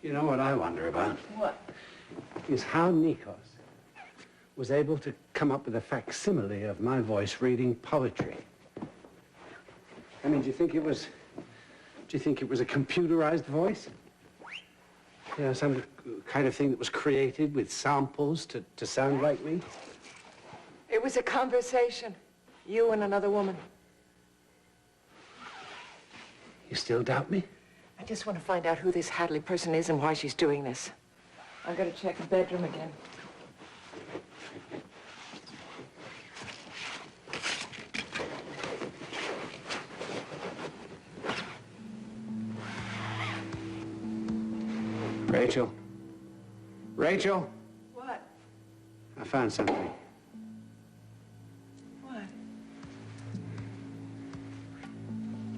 You know what I wonder about? What? Is how Nikos was able to come up with a facsimile of my voice reading poetry. I mean, do you think it was a computerized voice? You know, some kind of thing that was created with samples to sound like me? It was a conversation. You and another woman. You still doubt me? I just want to find out who this Hadley person is and why she's doing this. I've got to check the bedroom again. Rachel. Rachel. What? I found something. What?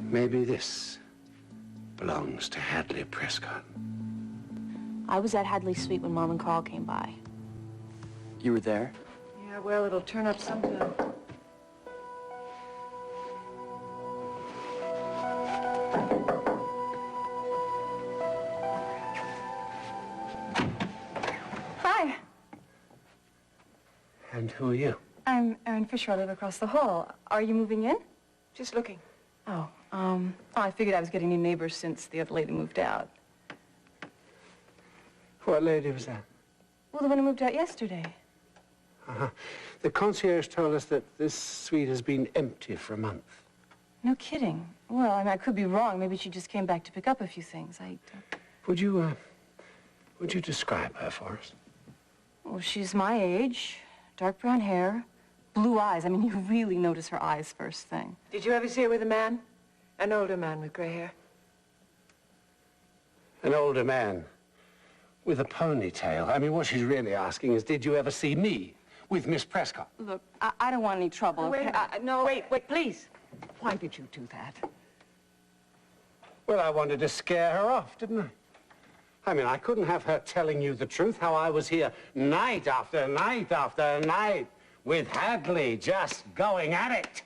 Maybe this belongs to Hadley Prescott. I was at Hadley's suite when Mom and Carl came by. You were there? Yeah, well, it'll turn up sometime. Hi. And who are you? I'm Erin Fisher. I live across the hall. Are you moving in? Just looking. Oh, I figured I was getting new neighbors since the other lady moved out. What lady was that? Well, the one who moved out yesterday. Uh-huh. The concierge told us that this suite has been empty for a month. No kidding. Well, I mean, I could be wrong. Maybe she just came back to pick up a few things. Would you describe her for us? Well, she's my age, dark brown hair, blue eyes. I mean, you really notice her eyes first thing. Did you ever see her with a man? An older man with gray hair? An older man with a ponytail. I mean, what she's really asking is, did you ever see me with Miss Prescott? Look, I don't want any trouble. Oh, wait, okay? No. Wait, please. Why did you do that? Well, I wanted to scare her off, didn't I? I mean, I couldn't have her telling you the truth, how I was here night after night after night with Hadley just going at it.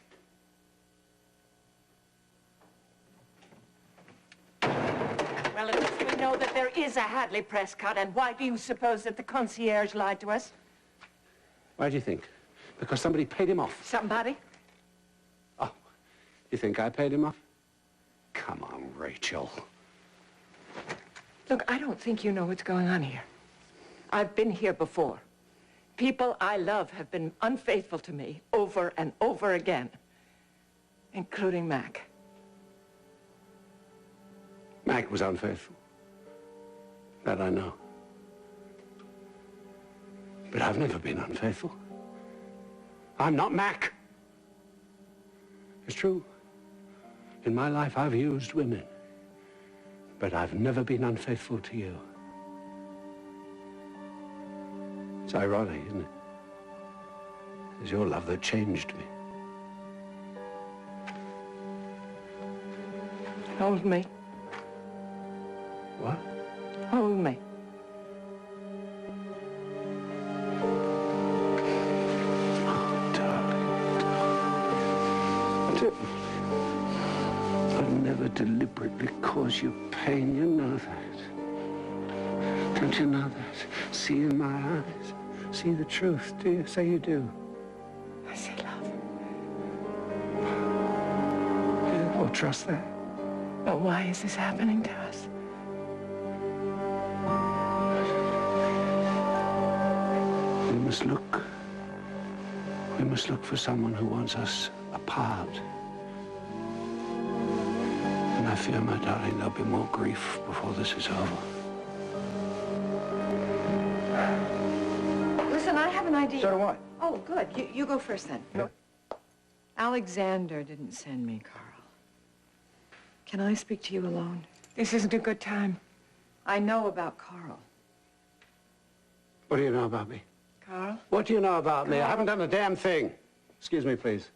Well, at least we know that there is a Hadley Prescott, and why do you suppose that the concierge lied to us? Why do you think? Because somebody paid him off. Somebody? Oh, you think I paid him off? Come on, Rachel. Look, I don't think you know what's going on here. I've been here before. People I love have been unfaithful to me over and over again, including Mac. Mac was unfaithful. That I know. But I've never been unfaithful. I'm not Mac. It's true. In my life, I've used women. But I've never been unfaithful to you. It's ironic, isn't it? It's your love that changed me. Hold me. What? Hold me. Oh, darling. I'd never deliberately cause you pain, you know that. Don't you know that? See in my eyes. See the truth, do you? Say you do. I see love. Yeah, well, trust that. But why is this happening to us? We must look for someone who wants us apart. And I fear, my darling, there'll be more grief before this is over. Listen, I have an idea. So do I. Oh, good. You go first, then. Yeah. Alexander didn't send me, Carl. Can I speak to you alone? This isn't a good time. I know about Carl. What do you know about me? Carl? What do you know about me? I Carl. haven't done a damn thing. Excuse me, please.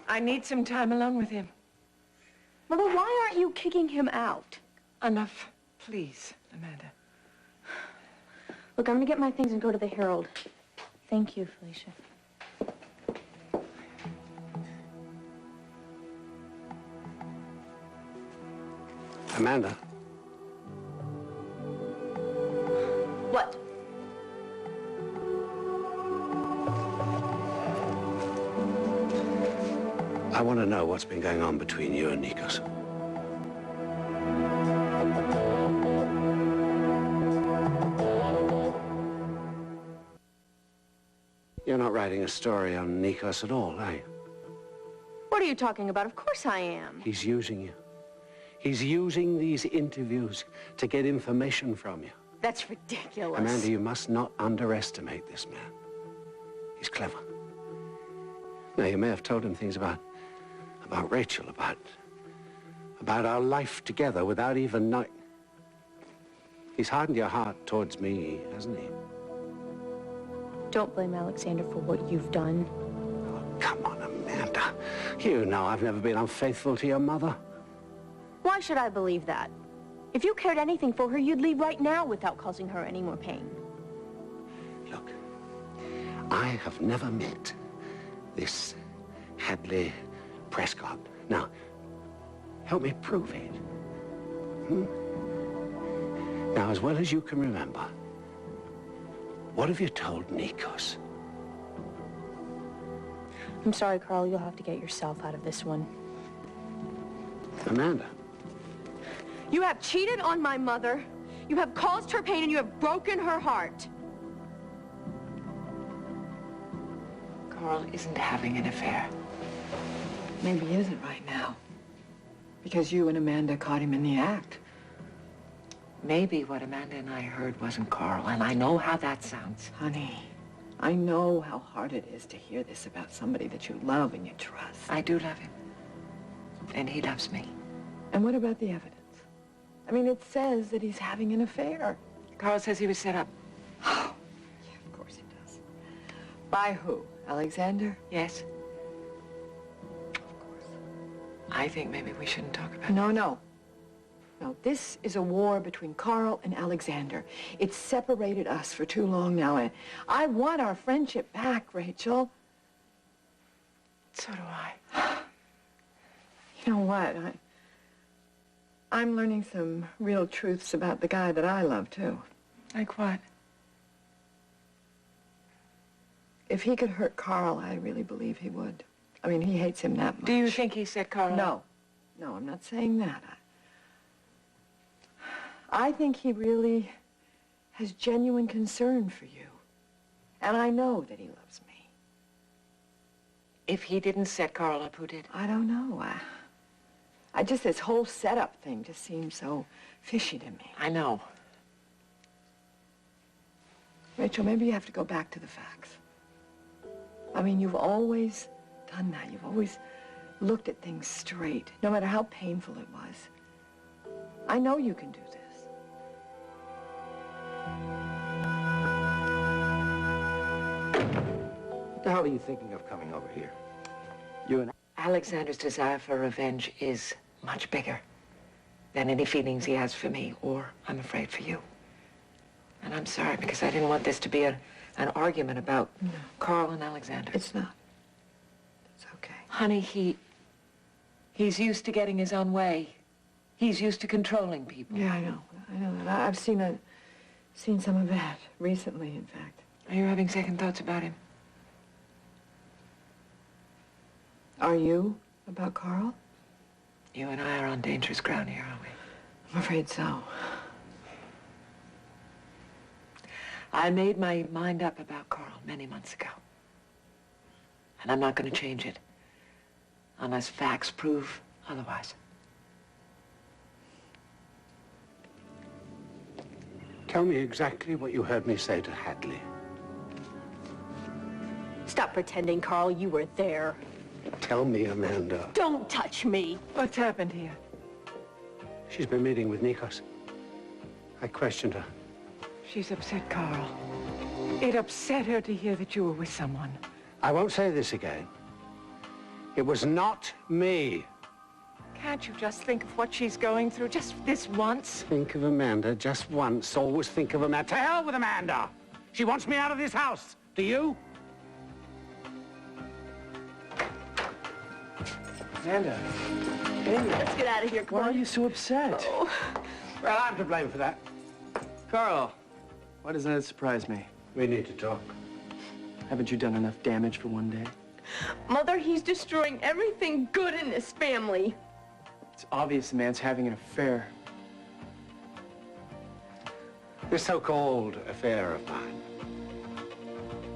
I need some time alone with him. Mother, why aren't you kicking him out? Enough, please, Amanda. Look, I'm gonna get my things and go to the Herald. Thank you, Felicia. Amanda, What? I want to know what's been going on between you and Nikos. You're not writing a story on Nikos at all, are you? What are you talking about? Of course I am. He's using you. He's using these interviews to get information from you. That's ridiculous. Amanda, you must not underestimate this man. He's clever. Now, you may have told him things about Rachel, about our life together without even knowing. He's hardened your heart towards me, hasn't he? Don't blame Alexander for what you've done. Oh, come on, Amanda. You know I've never been unfaithful to your mother. Why should I believe that? If you cared anything for her, you'd leave right now without causing her any more pain. Look, I have never met this Hadley Prescott. Now, help me prove it. Now, as well as you can remember, what have you told Nikos? I'm sorry, Carl. You'll have to get yourself out of this one. Amanda. You have cheated on my mother. You have caused her pain, and you have broken her heart. Carl isn't having an affair. Maybe he isn't right now. Because you and Amanda caught him in the act. Maybe what Amanda and I heard wasn't Carl, and I know how that sounds. Honey, I know how hard it is to hear this about somebody that you love and you trust. I do love him. And he loves me. And what about the evidence? I mean, it says that he's having an affair. Carl says he was set up. Oh, yeah, of course he does. By who? Alexander? Yes. Of course. I think maybe we shouldn't talk about No, no. No, this is a war between Carl and Alexander. It's separated us for too long now, and I want our friendship back, Rachel. So do I. You know what? I'm learning some real truths about the guy that I love, too. Like what? If he could hurt Carl, I really believe he would. I mean, he hates him that much. Do you think he set Carl up? No. No, I'm not saying that. I think he really has genuine concern for you. And I know that he loves me. If he didn't set Carl up, who did? I don't know. I just, this whole setup thing just seems so fishy to me. I know. Rachel, maybe you have to go back to the facts. I mean, you've always done that. You've always looked at things straight, no matter how painful it was. I know you can do this. What the hell are you thinking of coming over here? You and Alexander's desire for revenge is much bigger than any feelings he has for me, or, I'm afraid, for you. And I'm sorry, because I didn't want this to be an argument about Carl and Alexander. It's not. It's okay. Honey, he's used to getting his own way. He's used to controlling people. Yeah, I know. I know that. I've seen some of that recently, in fact. Are you having second thoughts about him? Are you? About Carl? You and I are on dangerous ground here, aren't we? I'm afraid so. I made my mind up about Carl many months ago. And I'm not going to change it unless facts prove otherwise. Tell me exactly what you heard me say to Hadley. Stop pretending, Carl. You were there. Tell me, Amanda. Don't touch me. What's happened here? She's been meeting with Nikos. I questioned her. She's upset, Carl. It upset her to hear that you were with someone. I won't say this again. It was not me. Can't you just think of what she's going through just this once? Think of Amanda just once. Always think of Amanda. To hell with Amanda! She wants me out of this house. Do you? Amanda, Let's get out of here. Come why on. are you so upset? Well, I'm to blame for that. Carl, Why doesn't that surprise me? We need to talk. Haven't you done enough damage for one day? Mother, he's destroying everything good in this family. It's obvious the man's having an affair. This so-called affair of mine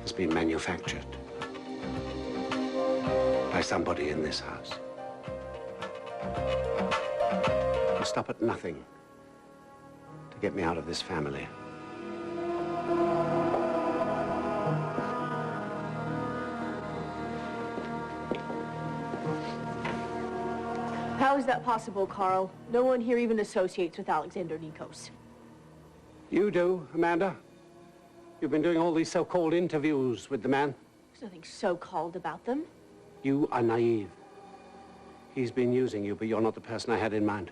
has been manufactured by somebody in this house. Will stop at nothing to get me out of this family. How is that possible, Carl? No one here even associates with Alexander Nikos. You do, Amanda. You've been doing all these so-called interviews with the man. There's nothing so-called about them. You are naive. He's been using you, but you're not the person I had in mind.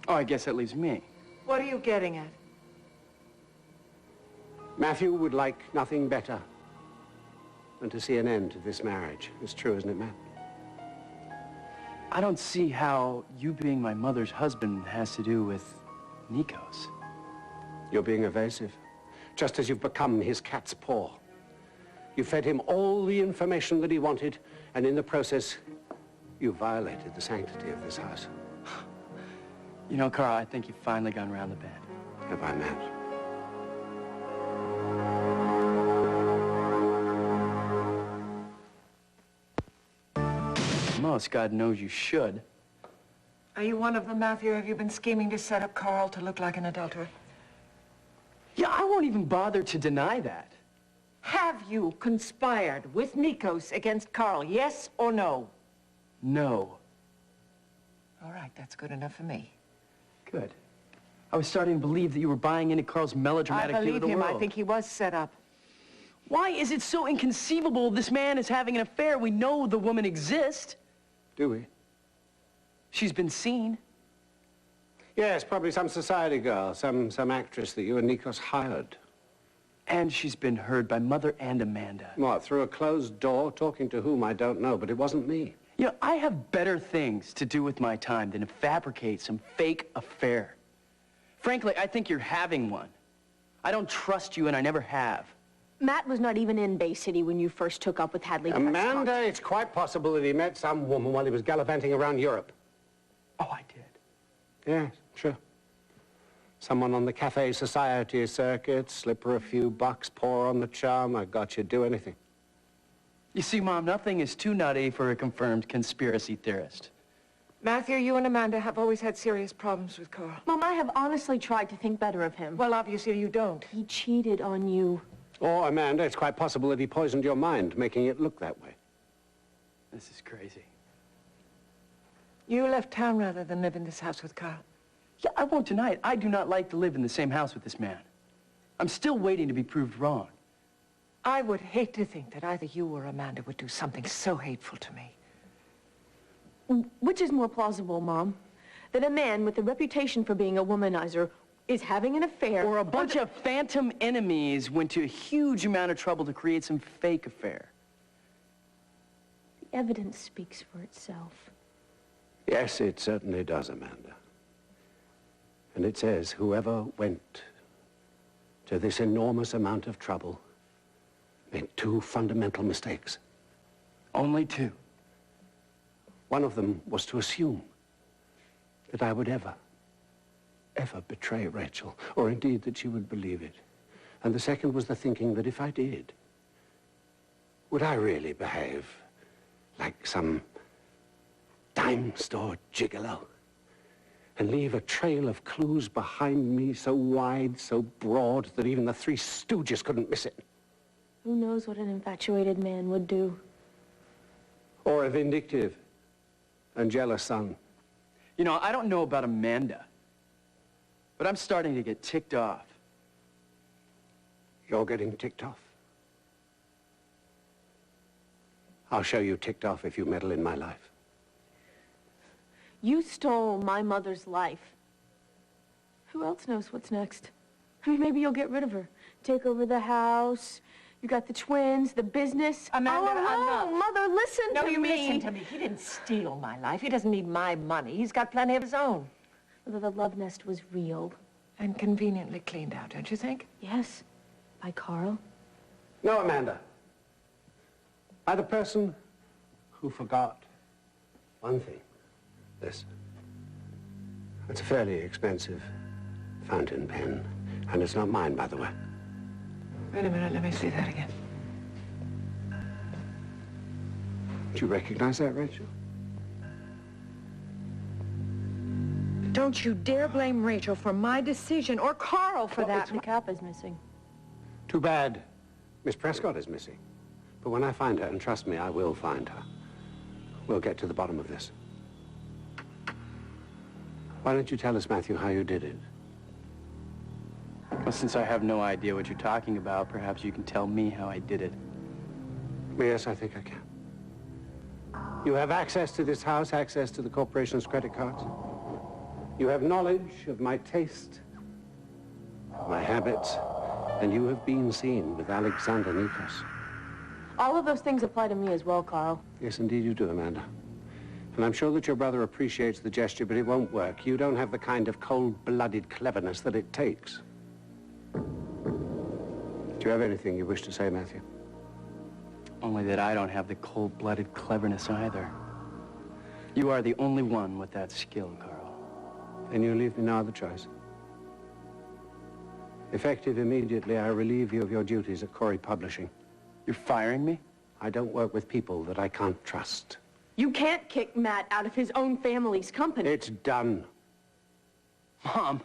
Oh, I guess that leaves me. What are you getting at? Matthew would like nothing better than to see an end to this marriage. It's true, isn't it, Matt? I don't see how you being my mother's husband has to do with Nikos. You're being evasive, just as you've become his cat's paw. You fed him all the information that he wanted, and in the process, you violated the sanctity of this house. You know, Carl, I think you've finally gone round the bend. Have I, Matt? Most, God knows you should. Are you one of them, Matthew? Have you been scheming to set up Carl to look like an adulterer? Yeah, I won't even bother to deny that. Have you conspired with Nikos against Carl, yes or no? No. All right, that's good enough for me. Good. I was starting to believe that you were buying into Carl's melodramatic I view of believe the him. world. I think he was set up. Why is it so inconceivable this man is having an affair? We know the woman exists. Do we? She's been seen. Yes, probably some society girl, some actress that you and Nikos hired. And she's been heard by Mother and Amanda. What, through a closed door, talking to whom I don't know, but it wasn't me. You know, I have better things to do with my time than to fabricate some fake affair. Frankly, I think you're having one. I don't trust you, and I never have. Matt was not even in Bay City when you first took up with Hadley Prescott. Amanda, it's quite possible that he met some woman while he was gallivanting around Europe. Oh, I did. Yes, sure. Someone on the Cafe Society circuit, slip her a few bucks, pour her on the charm. I got you, do anything. You see, Mom, nothing is too nutty for a confirmed conspiracy theorist. Matthew, you and Amanda have always had serious problems with Carl. Mom, I have honestly tried to think better of him. Well, obviously you don't. He cheated on you. Or, Amanda, it's quite possible that he poisoned your mind, making it look that way. This is crazy. You left town rather than live in this house with Carl. Yeah, I won't deny it. I do not like to live in the same house with this man. I'm still waiting to be proved wrong. I would hate to think that either you or Amanda would do something so hateful to me. Which is more plausible, Mom? That a man with a reputation for being a womanizer is having an affair... Or a bunch of phantom enemies went to a huge amount of trouble to create some fake affair. The evidence speaks for itself. Yes, it certainly does, Amanda. And it says whoever went to this enormous amount of trouble made two fundamental mistakes. Only two. One of them was to assume that I would ever betray Rachel, or indeed that she would believe it. And the second was the thinking that if I did, would I really behave like some dime store gigolo and leave a trail of clues behind me so wide, so broad, that even the Three Stooges couldn't miss it? Who knows what an infatuated man would do? Or a vindictive and jealous son. You know, I don't know about Amanda, but I'm starting to get ticked off. You're getting ticked off. I'll show you ticked off if you meddle in my life. You stole my mother's life. Who else knows what's next? I mean, maybe you'll get rid of her. Take over the house. You got the twins, the business. Amanda, oh, no, enough. Mother, listen No, to you me. listen to me. He didn't steal my life. He doesn't need my money. He's got plenty of his own. Whether the love nest was real. And conveniently cleaned out, don't you think? Yes. By Carl? No, Amanda. By the person who forgot one thing. This. It's a fairly expensive fountain pen. And it's not mine, by the way. Wait a minute, let me see that again. Do you recognize that, Rachel? Don't you dare blame Rachel for my decision, or Carl for that. The cap is missing. Too bad. Miss Prescott is missing. But when I find her, and trust me, I will find her, we'll get to the bottom of this. Why don't you tell us, Matthew, how you did it? Well, since I have no idea what you're talking about, perhaps you can tell me how I did it. Yes, I think I can. You have access to this house, access to the corporation's credit cards. You have knowledge of my taste, of my habits, and you have been seen with Alexander Nikos. All of those things apply to me as well, Carl. Yes, indeed you do, Amanda. And I'm sure that your brother appreciates the gesture, but it won't work. You don't have the kind of cold-blooded cleverness that it takes. Do you have anything you wish to say, Matthew? Only that I don't have the cold-blooded cleverness either. You are the only one with that skill, Carl. Then you leave me no other choice. Effective immediately, I relieve you of your duties at Corey Publishing. You're firing me? I don't work with people that I can't trust. You can't kick Matt out of his own family's company. It's done. Mom!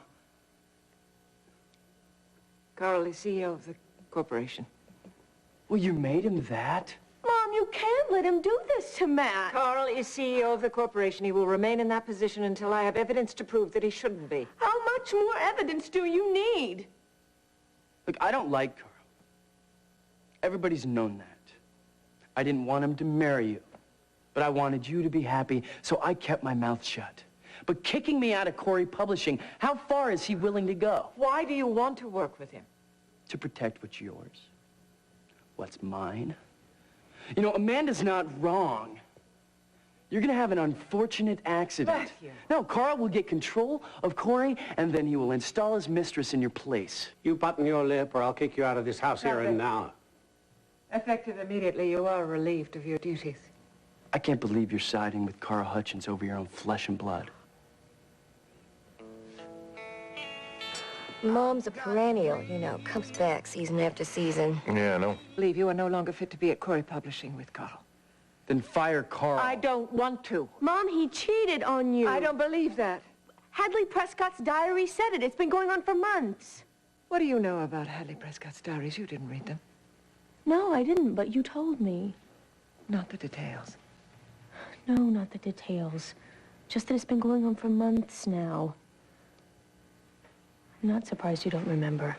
Carl is CEO of the corporation. Well, you made him that? Mom, you can't let him do this to Matt. Carl is CEO of the corporation. He will remain in that position until I have evidence to prove that he shouldn't be. How much more evidence do you need? Look, I don't like Carl. Everybody's known that. I didn't want him to marry you, but I wanted you to be happy, so I kept my mouth shut. But kicking me out of Corey Publishing, how far is he willing to go? Why do you want to work with him? To protect what's yours. What's mine? You know, Amanda's not wrong. You're gonna have an unfortunate accident. Matthew. No, Carl will get control of Corey, and then he will install his mistress in your place. You button your lip, or I'll kick you out of this house here and now. Effective immediately, you are relieved of your duties. I can't believe you're siding with Carl Hutchins over your own flesh and blood. Mom's a perennial, you know, comes back season after season. Yeah, I know. Believe you are no longer fit to be at Corey Publishing with Carl. Then fire Carl. I don't want to. Mom, he cheated on you. I don't believe that. Hadley Prescott's diary said it. It's been going on for months. What do you know about Hadley Prescott's diaries? You didn't read them. No, I didn't, but you told me. Not the details. No, not the details. Just that it's been going on for months now. I'm not surprised you don't remember.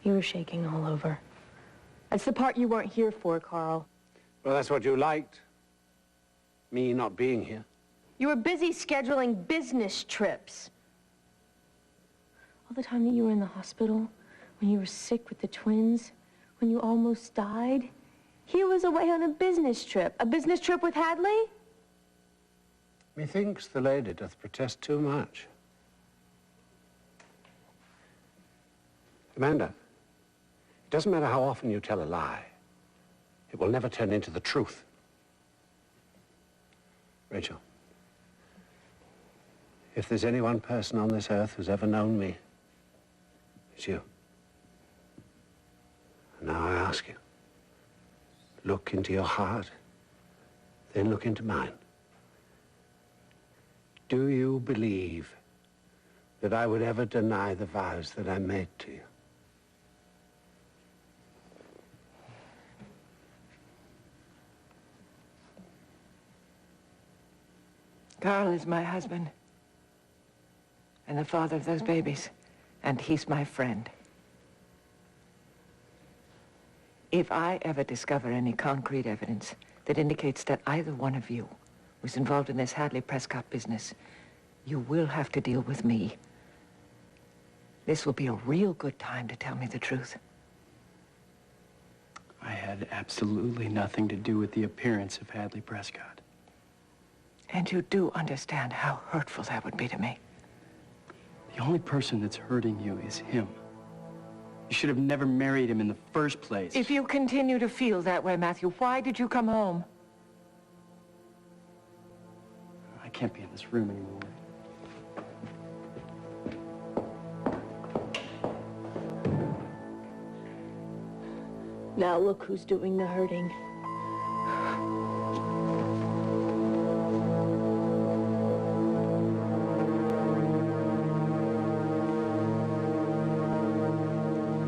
You were shaking all over. That's the part you weren't here for, Carl. Well, that's what you liked. Me not being here. You were busy scheduling business trips. All the time that you were in the hospital, when you were sick with the twins, when you almost died, he was away on a business trip. A business trip with Hadley? Methinks the lady doth protest too much. Amanda, it doesn't matter how often you tell a lie. It will never turn into the truth. Rachel, if there's any one person on this earth who's ever known me, it's you. And now I ask you, look into your heart, then look into mine. Do you believe that I would ever deny the vows that I made to you? Carl is my husband. And the father of those babies. And he's my friend. If I ever discover any concrete evidence that indicates that either one of you was involved in this Hadley Prescott business, you will have to deal with me. This will be a real good time to tell me the truth. I had absolutely nothing to do with the appearance of Hadley Prescott. And you do understand how hurtful that would be to me. The only person that's hurting you is him. You should have never married him in the first place. If you continue to feel that way, Matthew, why did you come home? I can't be in this room anymore. Now look who's doing the hurting.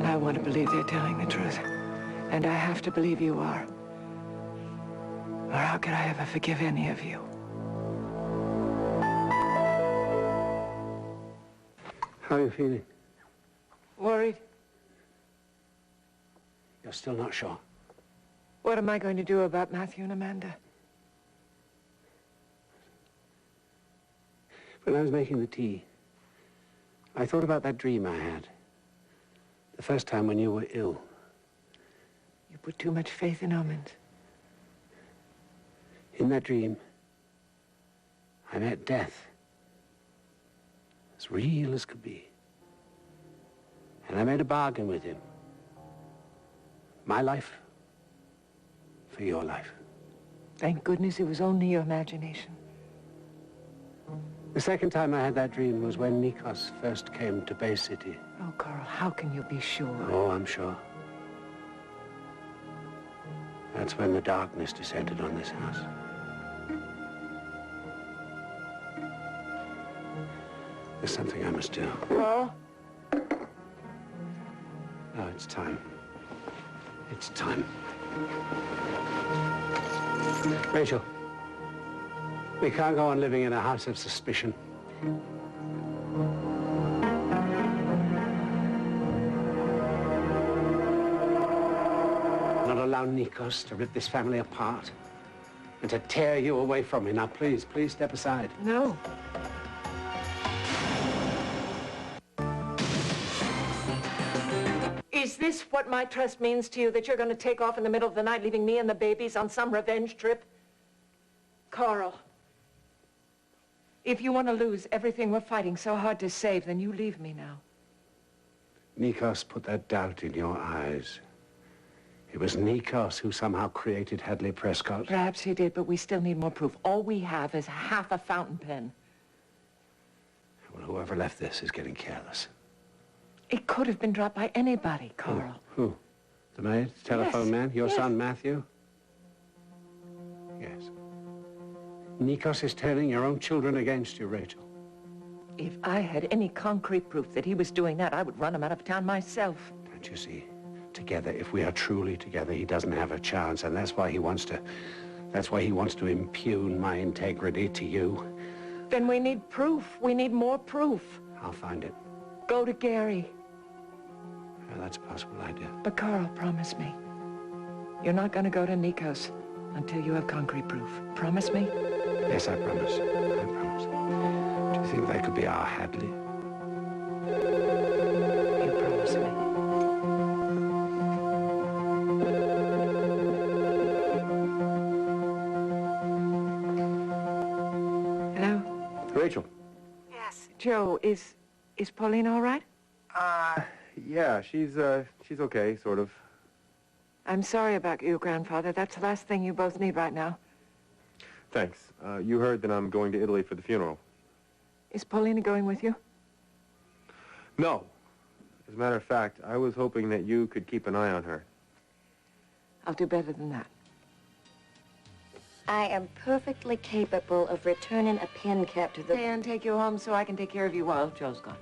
I want to believe they're telling the truth. And I have to believe you are. Or how could I ever forgive any of you? How are you feeling? Worried? You're still not sure? What am I going to do about Matthew and Amanda? When I was making the tea, I thought about that dream I had. The first time when you were ill. You put too much faith in omens. In that dream, I met death. As real as could be. And I made a bargain with him. My life for your life. Thank goodness it was only your imagination. The second time I had that dream was when Nikos first came to Bay City. Oh, Carl, how can you be sure? Oh, I'm sure. That's when the darkness descended on this house. There's something I must do. Carl? No, it's time. It's time. Rachel, we can't go on living in a house of suspicion. Not allow Nikos to rip this family apart and to tear you away from me. Now, please, please step aside. No. Is this what my trust means to you, that you're going to take off in the middle of the night, leaving me and the babies on some revenge trip? Carl, if you want to lose everything we're fighting so hard to save, then you leave me now. Nikos put that doubt in your eyes. It was Nikos who somehow created Hadley Prescott. Perhaps he did, but we still need more proof. All we have is half a fountain pen. Well, whoever left this is getting careless. It could have been dropped by anybody, Carl. Who? The maid? The telephone man? Your Yes. son, Matthew? Yes. Nikos is turning your own children against you, Rachel. If I had any concrete proof that he was doing that, I would run him out of town myself. Don't you see? Together, if we are truly together, he doesn't have a chance, and that's why he wants to impugn my integrity to you. Then we need proof. We need more proof. I'll find it. Go to Gary. Yeah, that's a possible idea. But Carl, promise me. You're not going to go to Nikos until you have concrete proof. Promise me? Yes, I promise. I promise. Do you think that could be our Hadley? You promise me. Hello? Rachel. Yes. Joe, is Pauline all right? Yeah, she's okay, sort of. I'm sorry about you, Grandfather. That's the last thing you both need right now. Thanks. You heard that I'm going to Italy for the funeral. Is Paulina going with you? No. As a matter of fact, I was hoping that you could keep an eye on her. I'll do better than that. I am perfectly capable of returning a pen cap to the... And take you home so I can take care of you while Joe's gone.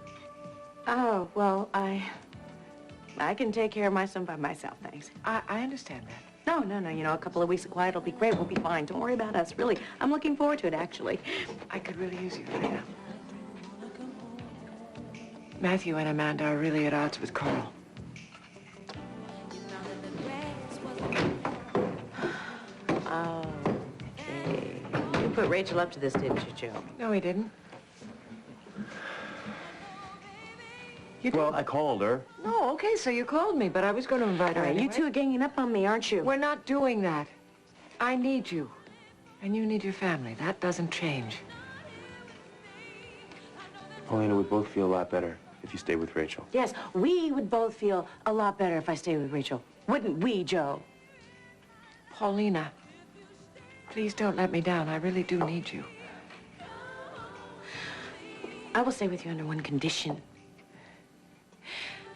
Oh, well, I can take care of my son by myself, thanks. I understand that. No, you know, a couple of weeks of quiet will be great. We'll be fine. Don't worry about us, really. I'm looking forward to it, actually. I could really use you right now. Matthew and Amanda are really at odds with Carl. Okay. You put Rachel up to this, didn't you, Joe? No, he didn't. Well, I called her. No, okay, so you called me, but I was going to invite her All right, anyway. you two are ganging up on me, aren't you? We're not doing that. I need you. And you need your family. That doesn't change. Paulina, we both feel a lot better if you stay with Rachel. Yes, we would both feel a lot better if I stayed with Rachel. Wouldn't we, Joe? Paulina, please don't let me down. I really do need you. I will stay with you under one condition.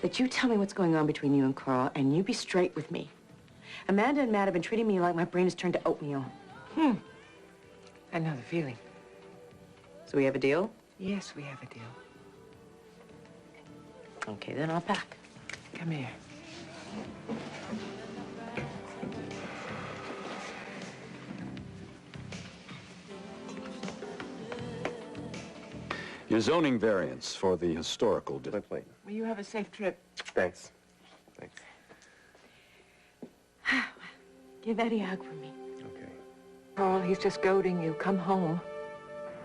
That you tell me what's going on between you and Carl, and you be straight with me. Amanda and Matt have been treating me like my brain has turned to oatmeal. I know the feeling. So we have a deal? Yes, we have a deal. Okay, then I'll pack. Come here. Your zoning variance for the historical district. Plate. Will you have a safe trip? Thanks. Thanks. Give Eddie a hug for me. Okay. Carl, he's just goading you. Come home.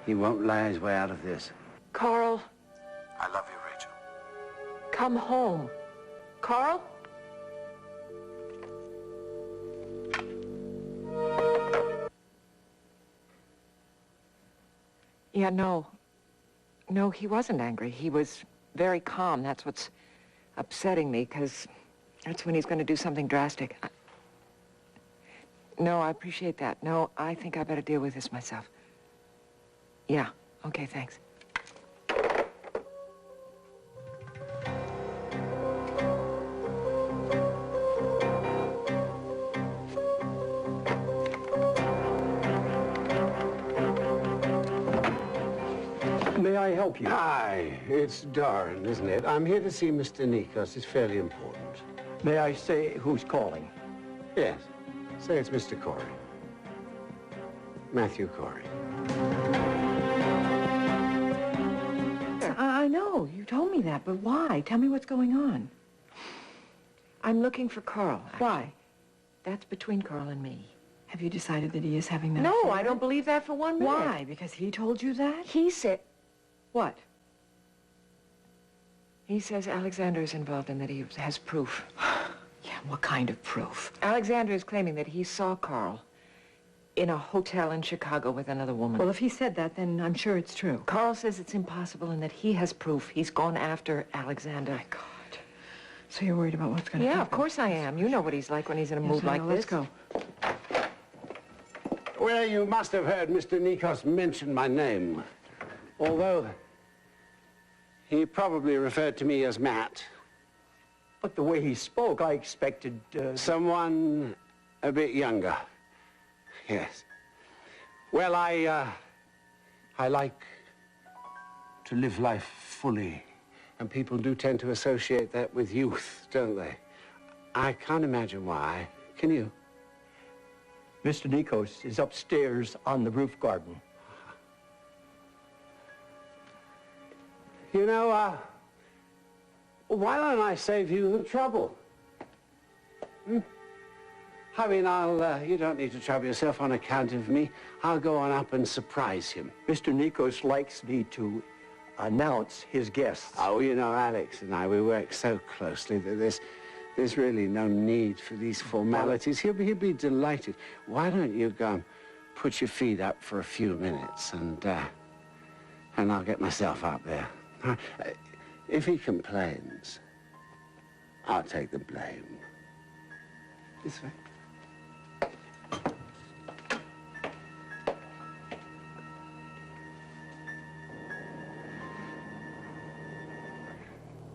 He won't lie his way out of this. Carl, I love you, Rachel. come home. Carl? Yeah, no. No, he wasn't angry. He was very calm. That's what's upsetting me, because that's when he's going to do something drastic. No, I appreciate that. No, I think I better deal with this myself. Yeah, okay, thanks. May I help you? Hi, it's Doran, isn't it? I'm here to see Mr. Nikos. It's fairly important. May I say who's calling? Yes. Say it's Mr. Corey. Matthew Corey. I know, you told me that, but why? Tell me what's going on. I'm looking for Carl. Why? That's between Carl and me. Have you decided that he is having that No, affair? I don't believe that for 1 minute. Why? Because he told you that? He said... What? He says Alexander is involved and that he has proof. Yeah, what kind of proof? Alexander is claiming that he saw Carl in a hotel in Chicago with another woman. Well, if he said that, then I'm sure it's true. Carl says it's impossible and that he has proof. He's gone after Alexander. My God. So you're worried about what's going to happen? Yeah, of course I am. You know what he's like when he's in a mood like this. Let's go. Well, you must have heard Mr. Nikos mention my name. Although he probably referred to me as Matt. But the way he spoke, I expected... Someone a bit younger. Yes. Well, I like to live life fully. And people do tend to associate that with youth, don't they? I can't imagine why. Can you? Mr. Nikos is upstairs on the roof garden. You know, why don't I save you the trouble? I mean, you don't need to trouble yourself on account of me. I'll go on up and surprise him. Mr. Nikos likes me to announce his guests. Oh, you know, Alex and I, we work so closely that there's really no need for these formalities. He'll be delighted. Why don't you go and put your feet up for a few minutes and I'll get myself up there. If he complains, I'll take the blame. This way.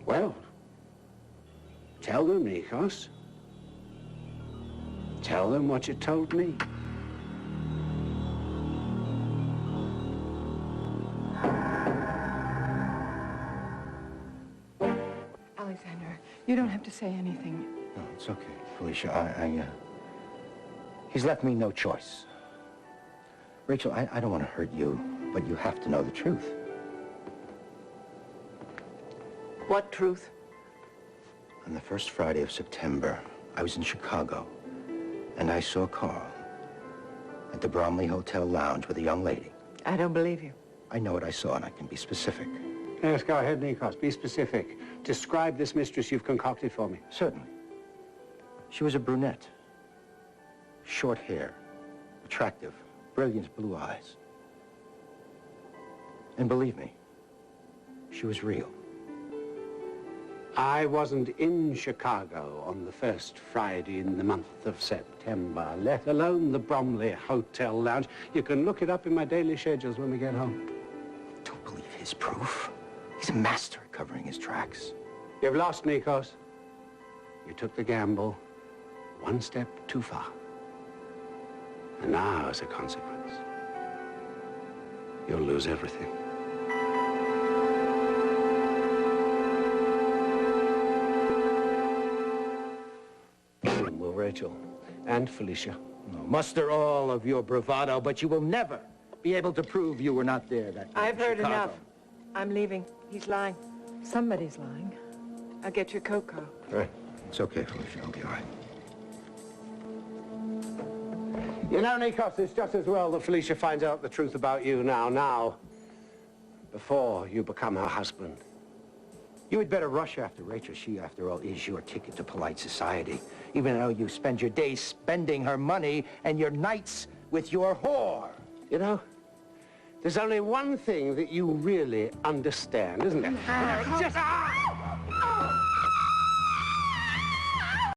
Well, tell them, Nikos. Tell them what you told me. Alexander, you don't have to say anything. No, it's okay, Felicia. He's left me no choice. Rachel, I don't want to hurt you, but you have to know the truth. What truth? On the first Friday of September, I was in Chicago, and I saw Carl at the Bromley Hotel lounge with a young lady. I don't believe you. I know what I saw, and I can be specific. Yes, go ahead, Nikos. Be specific. Describe this mistress you've concocted for me. Certainly. She was a brunette. Short hair, attractive, brilliant blue eyes. And believe me, she was real. I wasn't in Chicago on the first Friday in the month of September, let alone the Bromley Hotel Lounge. You can look it up in my daily schedules when we get home. Don't believe his proof. He's a master at covering his tracks. You've lost, Nikos. You took the gamble one step too far. And now, as a consequence, you'll lose everything. Will Rachel and Felicia. Muster all of your bravado, but you will never be able to prove you were not there that night. I've heard in Chicago. enough. I'm leaving. He's lying. Somebody's lying. I'll get your coat, Carl. Right. It's okay, Felicia. I'll be all right. You know, Nikos, it's just as well that Felicia finds out the truth about you now, before you become her husband. You had better rush after Rachel. She, after all, is your ticket to polite society, even though you spend your days spending her money and your nights with your whore. You know, there's only one thing that you really understand, isn't there?